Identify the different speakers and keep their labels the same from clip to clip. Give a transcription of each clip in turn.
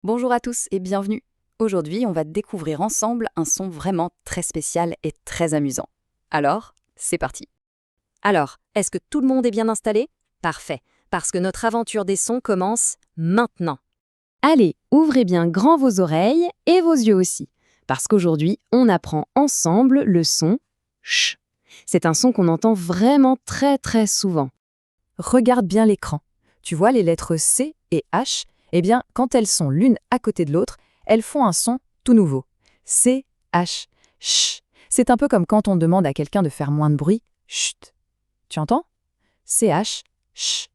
Speaker 1: Bonjour à tous et bienvenue. Aujourd'hui, on va découvrir ensemble un son vraiment très spécial et très amusant. Alors, c'est parti. Alors, est-ce que tout le monde est bien installé? Parfait, parce que notre aventure des sons commence maintenant. Allez, ouvrez bien grand vos oreilles et vos yeux aussi, parce qu'aujourd'hui, on apprend ensemble le son ch. C'est un son qu'on entend vraiment très souvent. Regarde bien l'écran. Tu vois les lettres C et H? Eh bien, quand elles sont l'une à côté de l'autre, elles font un son tout nouveau. C, H, ch. C'est un peu comme quand on demande à quelqu'un de faire moins de bruit. Chut. Tu entends? C, H, ch.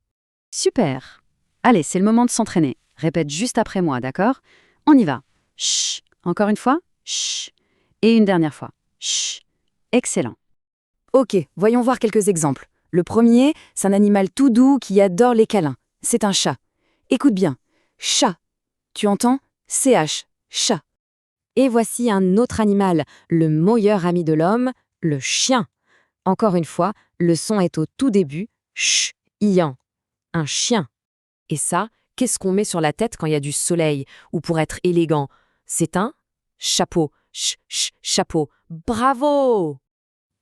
Speaker 1: Super. Allez, c'est le moment de s'entraîner. Répète juste après moi, d'accord? On y va. Ch. Encore une fois. Ch. Et une dernière fois. Ch. Excellent. Ok, voyons voir quelques exemples. Le premier, c'est un animal tout doux qui adore les câlins. C'est un chat. Écoute bien. Chat. Tu entends? CH. Chat. Et voici un autre animal, le meilleur ami de l'homme, le chien. Encore une fois, le son est au tout début. Ch. Ian. Un chien. Et ça, qu'est-ce qu'on met sur la tête quand il y a du soleil ou pour être élégant? C'est un chapeau. Chapeau. Bravo!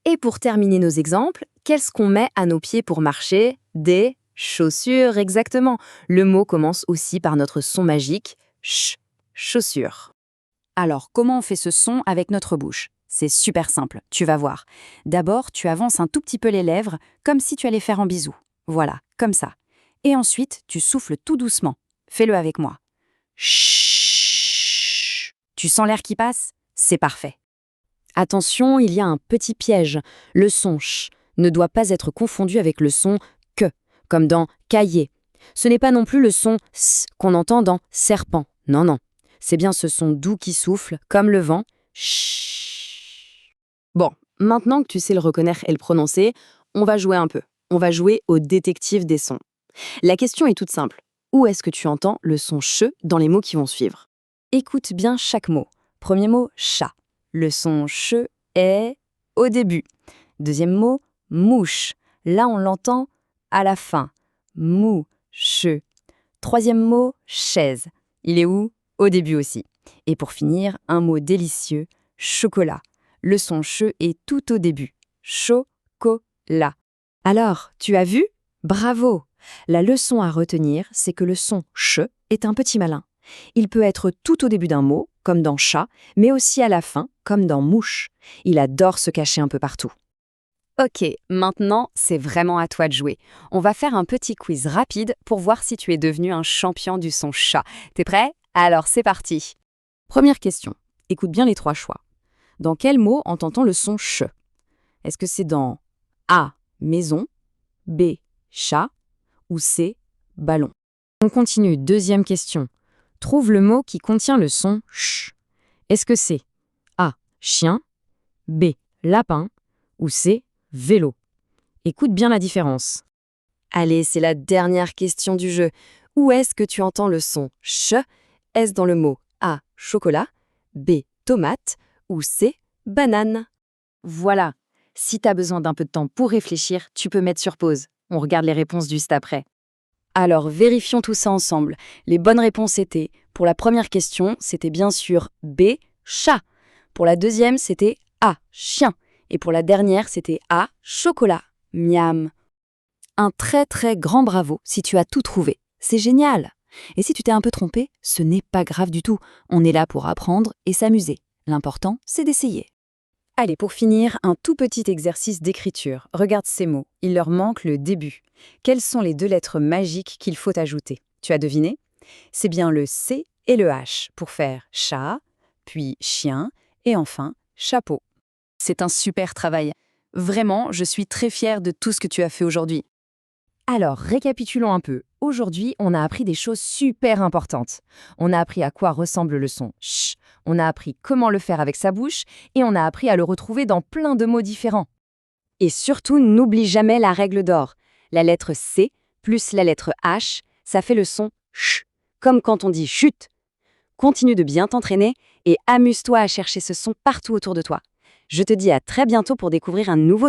Speaker 1: Et pour terminer nos exemples, qu'est-ce qu'on met à nos pieds pour marcher? Des chaussures, exactement. Le mot commence aussi par notre son magique, ch, chaussures. Alors, comment on fait ce son avec notre bouche? C'est super simple, tu vas voir. D'abord, tu avances un tout petit peu les lèvres, comme si tu allais faire un bisou. Voilà, comme ça. Et ensuite, tu souffles tout doucement. Fais-le avec moi. Chut. Tu sens l'air qui passe? C'est parfait. Attention, il y a un petit piège. Le son ch ne doit pas être confondu avec le son que, comme dans cahier. Ce n'est pas non plus le son s qu'on entend dans serpent. Non. C'est bien ce son doux qui souffle, comme le vent. Chut. Bon, maintenant que tu sais le reconnaître et le prononcer, on va jouer un peu. On va jouer au détective des sons. La question est toute simple. Où est-ce que tu entends le son che dans les mots qui vont suivre? Écoute bien chaque mot. Premier mot, chat. Le son che est au début. Deuxième mot, mouche. Là, on l'entend à la fin. Mouche. Troisième mot, chaise. Il est où? Au début aussi. Et pour finir, un mot délicieux, chocolat. Le son che est tout au début. Chocolat. Alors, tu as vu? Bravo! La leçon à retenir, c'est que le son che est un petit malin. Il peut être tout au début d'un mot, comme dans chat, mais aussi à la fin, comme dans mouche. Il adore se cacher un peu partout. Ok, maintenant, c'est vraiment à toi de jouer. On va faire un petit quiz rapide pour voir si tu es devenu un champion du son chat. T'es prêt? Alors, c'est parti. Première question. Écoute bien les trois choix. Dans quel mot entend-on le son che? Est-ce que c'est dans A, maison, B, chat ou C, ballon? On continue. Deuxième question. Trouve le mot qui contient le son ch. Est-ce que c'est A, chien, B, lapin ou C, vélo? Écoute bien la différence. Allez, c'est la dernière question du jeu. Où est-ce que tu entends le son ch? Est-ce dans le mot A, chocolat, B, tomate ou C, banane? Voilà. Si tu as besoin d'un peu de temps pour réfléchir, tu peux mettre sur pause. On regarde les réponses juste après. Alors, vérifions tout ça ensemble. Les bonnes réponses étaient, pour la première question, c'était bien sûr B, chat. Pour la deuxième, c'était A, chien. Et pour la dernière, c'était A, chocolat. Miam. Un très grand bravo si tu as tout trouvé. C'est génial. Et si tu t'es un peu trompé, ce n'est pas grave du tout. On est là pour apprendre et s'amuser. L'important, c'est d'essayer. Allez, pour finir, un tout petit exercice d'écriture. Regarde ces mots. Il leur manque le début. Quelles sont les deux lettres magiques qu'il faut ajouter? Tu as deviné? C'est bien le C et le H pour faire chat, puis chien et enfin chapeau. C'est un super travail. Vraiment, je suis très fière de tout ce que tu as fait aujourd'hui. Alors, récapitulons un peu. Aujourd'hui, on a appris des choses super importantes. On a appris à quoi ressemble le son ch, on a appris comment le faire avec sa bouche et on a appris à le retrouver dans plein de mots différents. Et surtout, n'oublie jamais la règle d'or. La lettre C plus la lettre H, ça fait le son ch, comme quand on dit chut. Continue de bien t'entraîner et amuse-toi à chercher ce son partout autour de toi. Je te dis à très bientôt pour découvrir un nouveau